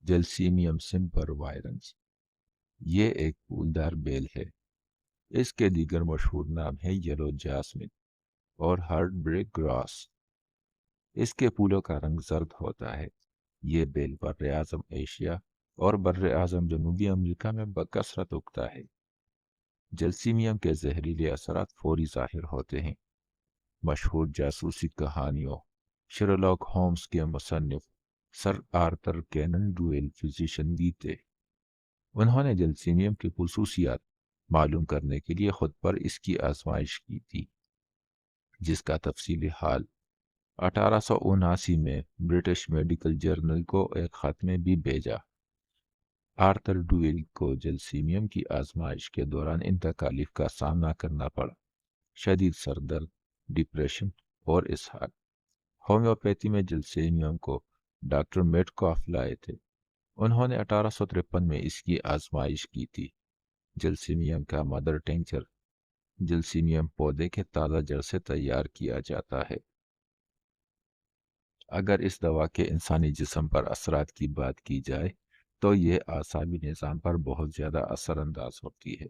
जलसीमियम simper वायरेंस। ये एक फूलदार बेल है। इसके दीगर मशहूर नाम है येलो जास्मिन और हार्ट ब्रेक ग्रास। इसके फूलों का रंग जर्द होता है। ये बेल बर्र आज़म एशिया और बर्र आज़म जनूबी अमेरिका में बकसरत उगता है। जलसीमियम के जहरीले असरात फौरी ज़ाहिर होते हैं। मशहूर जासूसी कहानियों शर्लॉक होम्स के मुसन्निफ sir Arthur Conan Doyle physician भी थे। उन्होंने जलसीमियम की खुसूसियात मालूम करने के लिए खुद पर इसकी आजमाइश की थी, जिसका तफसीली हाल 1879 में ब्रिटिश मेडिकल जर्नल को एक खत में भी भेजा। आर्थर डुएल को जलसीमियम की आजमाइश के दौरान इन तकालीफ का सामना करना पड़ा: शदीद सरदर्द, डिप्रेशन और इसहाल। होम्योपैथी में जलसेनियम को डॉक्टर मेटकॉफ लाए थे। उन्होंने 1853 में इसकी आजमाइश की थी। जलसीनियम का मदर टिंचर जलसीनियम पौधे के ताज़ा जड़ से तैयार किया जाता है। अगर इस दवा के इंसानी जिस्म पर असरात की बात की जाए तो ये आसाबी निज़ाम पर बहुत ज़्यादा असरअंदाज होती है।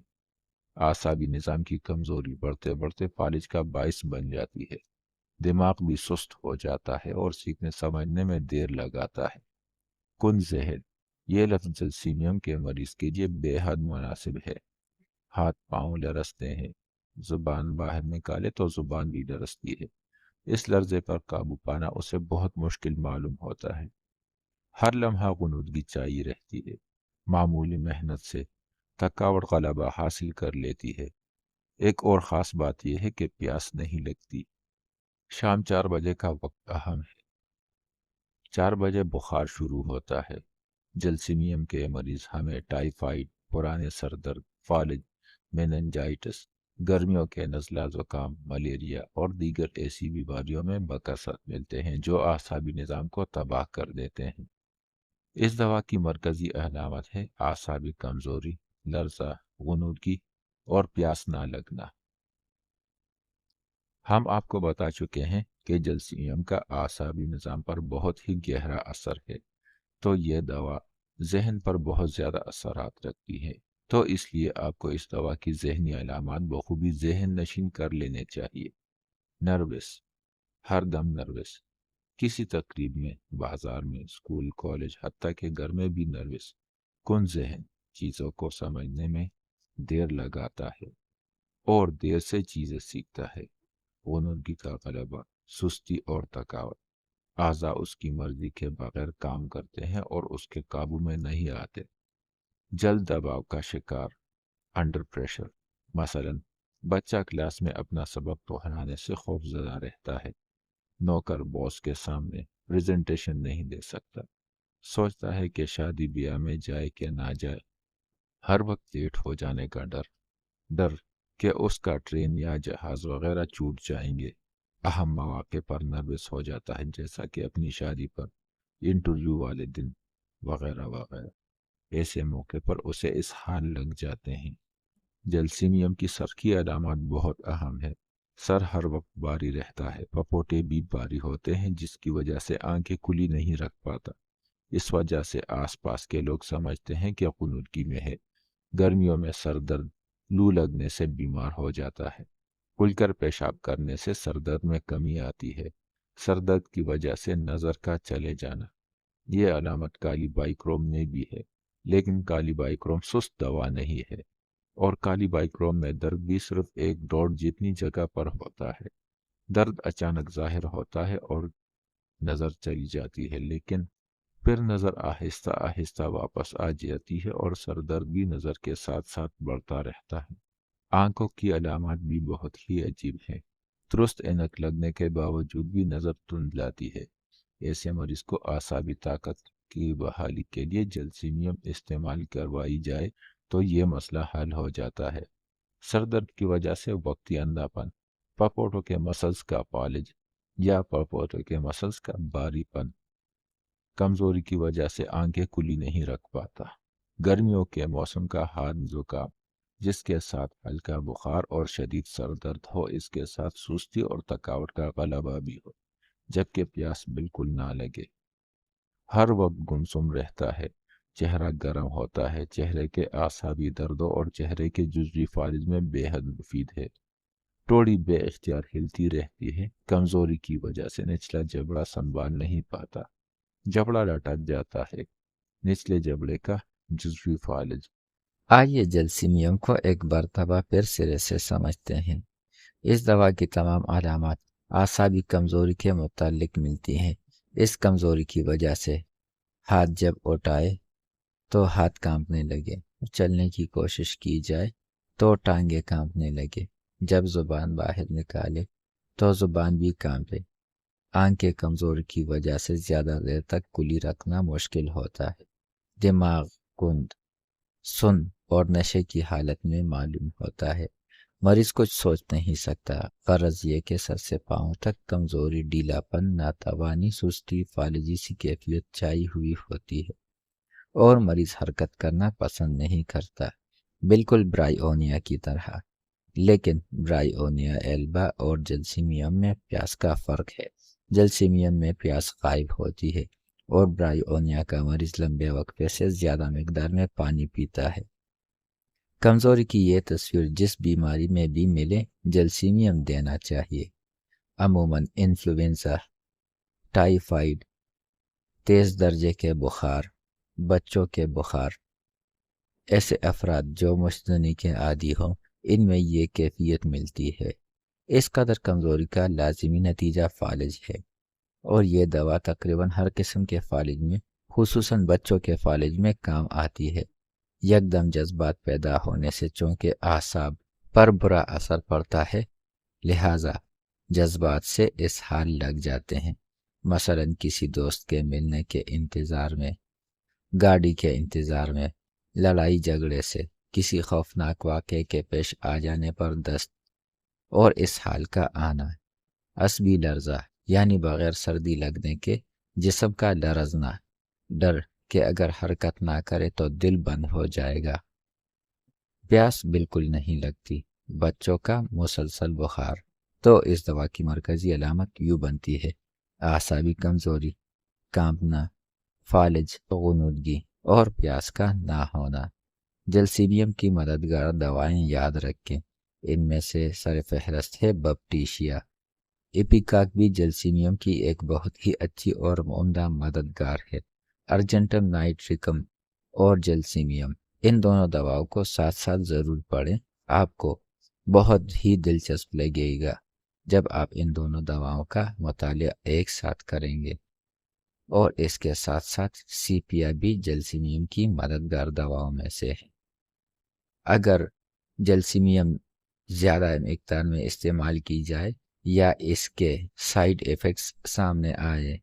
आसाबी निज़ाम की कमज़ोरी बढ़ते बढ़ते फालिज का बाइस बन जाती है। दिमाग भी सुस्त हो जाता है और सीखने समझने में देर लगाता है। कुन जहर, ये लफ्ज़ जलसीमियम के मरीज के लिए बेहद मुनासिब है। हाथ पाँव लरसते हैं, जुबान बाहर निकाले तो जुबान भी लरसती है। इस लर्जे पर काबू पाना उसे बहुत मुश्किल मालूम होता है। हर लम्हा गुनूदगी चाहिए रहती है। मामूली मेहनत से थकावट गलबा हासिल कर लेती है। एक और ख़ास बात यह है कि प्यास नहीं लगती। शाम 4 बजे का वक्त अहम है। 4 बजे बुखार शुरू होता है। जलसीमियम के मरीज हमें टाइफाइड, पुराने सर दर्द, फालिज, मेनिंजाइटिस, गर्मियों के नज़ला ज़ुकाम, मलेरिया और दीगर ऐसी बीमारियों में बकसरत मिलते हैं जो आसाबी निज़ाम को तबाह कर देते हैं। इस दवा की मरकज़ी अलामत है आसाबी कमज़ोरी, लरज़ा, गुनूदगी और प्यास ना लगना। हम आपको बता चुके हैं कि जलसीमियम का आसाबी निज़ाम पर बहुत ही गहरा असर है, तो यह दवा जहन पर बहुत ज़्यादा असरात रखती है। तो इसलिए आपको इस दवा की जहनी अलामात बखूबी जहन नशीन कर लेने चाहिए। नर्वस, हर दम नर्वस, किसी तकरीब में, बाजार में, स्कूल, कॉलेज, हत्ता के घर में भी नर्वस। कुन जहन, चीज़ों को समझने में देर लगाता है और देर से चीज़ें सीखता है। गुनूदगी का गलबा, सुस्ती और थकावट, आज़ा उसकी मर्जी के बगैर काम करते हैं और उसके काबू में नहीं आते। जल्द दबाव का शिकार, अंडर प्रेशर, मसलन बच्चा क्लास में अपना सबक दोहराने से खौफजदा रहता है। नौकर बॉस के सामने प्रेजेंटेशन नहीं दे सकता। सोचता है कि शादी ब्याह में जाए कि ना जाए। हर वक्त लेट हो जाने का डर, डर कि उसका ट्रेन या जहाज वगैरह छूट जाएंगे। अहम मौके पर नर्वस हो जाता है, जैसा कि अपनी शादी पर, इंटरव्यू वाले दिन वगैरह वगैरह। ऐसे मौके पर उसे इस हाल लग जाते हैं। जलसीमियम की सर की अलामत बहुत अहम है। सर हर वक्त भारी रहता है, पपोटे भी भारी होते हैं, जिसकी वजह से आंखें खुली नहीं रख पाता। इस वजह से आसपास के लोग समझते हैं कि गुनूदगी में है। गर्मियों में सर दर्द, लू लगने से बीमार हो जाता है। खुलकर पेशाब करने से सर दर्द में कमी आती है। सर दर्द की वजह से नज़र का चले जाना, ये अलामत काली बाइक्रोम में भी है, लेकिन काली बाइक्रोम सुस्त दवा नहीं है। और काली बाइक्रोम में दर्द भी सिर्फ एक डॉट जितनी जगह पर होता है। दर्द अचानक जाहिर होता है और नज़र चली जाती है, लेकिन फिर नज़र आहिस्ता आहिस्ता वापस आ जाती है और सर दर्द भी नज़र के साथ साथ बढ़ता रहता है। आंखों की अलामत भी बहुत ही अजीब है। दुरुस्त ऐनक लगने के बावजूद भी नज़र धुंधलाती है। ऐसे मरीज को आसाबी ताकत की बहाली के लिए जलसीमियम इस्तेमाल करवाई जाए तो ये मसला हल हो जाता है। सर दर्द की वजह से वक्ती अंधापन, पपोटो के मसल्स का फालिज या पपोटो के मसल्स का बारीपन, कमजोरी की वजह से आंखें खुली नहीं रख पाता। गर्मियों के मौसम का हाथ जुकाम, जिसके साथ हल्का बुखार और शदीद सर दर्द हो, इसके साथ सुस्ती और थकावट का गलबा भी हो, जबकि प्यास बिल्कुल ना लगे। हर वक्त गुमसुम रहता है, چہرہ گرم ہوتا ہے، چہرے کے اعصابی دردوں اور چہرے کے جزوی فالج میں بے حد مفید ہے۔ ٹوڑی بے اختیار ہلتی رہتی ہے، کمزوری کی وجہ سے نچلا جبڑا سنبھال نہیں پاتا، جبڑا لٹک جاتا ہے۔ نچلے جبڑے کا جزوی فالج۔ آئیے جلسیمیم کو ایک مرتبہ پھر سرے سے سمجھتے ہیں۔ اس دوا کی تمام علامات اعصابی کمزوری کے متعلق ملتی ہیں۔ اس کمزوری کی وجہ سے ہاتھ جب اٹھائے تو ہاتھ کانپنے لگے، چلنے کی کوشش کی جائے تو ٹانگیں کانپنے لگے، جب زبان باہر نکالے تو زبان بھی کانپے، آنکھ کے کمزوری کی وجہ سے زیادہ دیر تک کلی رکھنا مشکل ہوتا ہے، دماغ کند، سن اور نشے کی حالت میں معلوم ہوتا ہے، مریض کچھ سوچ نہیں سکتا، غرض یہ کہ سر سے پاؤں تک کمزوری، ڈھیلا پن، ناتوانی، سستی، فالجی سی کیفیت چھائی ہوئی ہوتی ہے اور مریض حرکت کرنا پسند نہیں کرتا، بالکل برائیونیا کی طرح۔ لیکن برائیونیا ایلبا اور جلسیمیم میں پیاس کا فرق ہے۔ جلسیمیم میں پیاس غائب ہوتی ہے اور برائیونیا کا مریض لمبے وقفے سے زیادہ مقدار میں پانی پیتا ہے۔ کمزوری کی یہ تصویر جس بیماری میں بھی ملے جلسیمیم دینا چاہیے۔ عموماً انفلوئنزا، ٹائیفائیڈ، تیز درجے کے بخار، بچوں کے بخار، ایسے افراد جو مشتنی کے عادی ہوں، ان میں یہ کیفیت ملتی ہے۔ اس قدر کمزوری کا لازمی نتیجہ فالج ہے، اور یہ دوا تقریباً ہر قسم کے فالج میں، خصوصاً بچوں کے فالج میں کام آتی ہے۔ یکدم جذبات پیدا ہونے سے چونکہ اعصاب پر برا اثر پڑتا ہے، لہٰذا جذبات سے اس حال لگ جاتے ہیں، مثلا کسی دوست کے ملنے کے انتظار میں، گاڑی کے انتظار میں، لڑائی جھگڑے سے، کسی خوفناک واقعے کے پیش آ جانے پر دست، اور اس حال کا آنا، عصبی لرزہ یعنی بغیر سردی لگنے کے جسم کا لرزنا، ڈر کہ اگر حرکت نہ کرے تو دل بند ہو جائے گا، پیاس بالکل نہیں لگتی، بچوں کا مسلسل بخار، تو اس دوا کی مرکزی علامت یوں بنتی ہے: اعصابی کمزوری، کانپنا، فالج، غنودگی اور پیاس کا نہ ہونا۔ جلسیمیم کی مددگار دوائیں یاد رکھیں، ان میں سے سر فہرست ہے بپٹیشیا۔ ایپیکاک بھی جلسیمیم کی ایک بہت ہی اچھی اور عمدہ مددگار ہے۔ ارجنٹم نائٹریکم اور جلسیمیم، ان دونوں دواؤں کو ساتھ ساتھ ضرور پڑھیں، آپ کو بہت ہی دلچسپ لگے گا جب آپ ان دونوں دواؤں کا مطالعہ ایک ساتھ کریں گے۔ اور اس کے ساتھ ساتھ سیپیا بھی جلسیمیم کی مددگار دواؤں میں سے ہے۔ اگر جلسیمیم زیادہ مقدار میں استعمال کی جائے یا اس کے سائیڈ ایفیکٹس سامنے آئے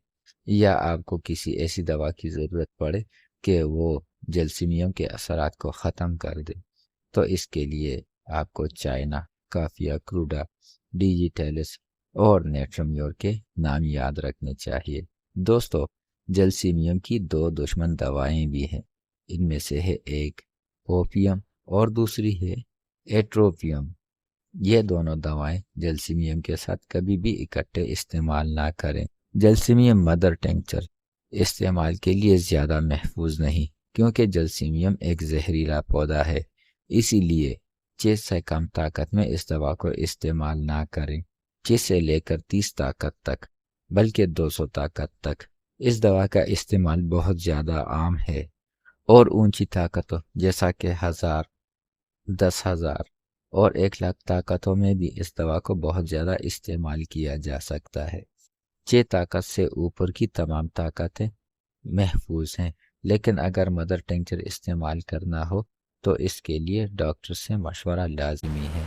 یا آپ کو کسی ایسی دوا کی ضرورت پڑے کہ وہ جلسیمیم کے اثرات کو ختم کر دے، تو اس کے لیے آپ کو چائنا، کافیا کروڈا، ڈیجیٹیلس اور نیٹرمیور کے نام یاد رکھنے چاہیے۔ دوستو، جلسیمیم کی دو دشمن دوائیں بھی ہیں، ان میں سے ہے ایک اوپیم اور دوسری ہے ایٹروپیم۔ یہ دونوں دوائیں جلسیمیم کے ساتھ کبھی بھی اکٹھے استعمال نہ کریں۔ جلسیمیم مدر ٹنکچر استعمال کے لیے زیادہ محفوظ نہیں، کیونکہ جلسیمیم ایک زہریلا پودا ہے، اسی لیے 6 سے کم طاقت میں اس دوا کو استعمال نہ کریں۔ 6 سے لے کر 30 طاقت تک، بلکہ 200 طاقت تک اس دوا کا استعمال بہت زیادہ عام ہے، اور اونچی طاقتوں جیسا کہ 1000، 10,000 اور 1,00,000 طاقتوں میں بھی اس دوا کو بہت زیادہ استعمال کیا جا سکتا ہے۔ 6 طاقت سے اوپر کی تمام طاقتیں محفوظ ہیں، لیکن اگر مدر ٹنکچر استعمال کرنا ہو تو اس کے لیے ڈاکٹر سے مشورہ لازمی ہے۔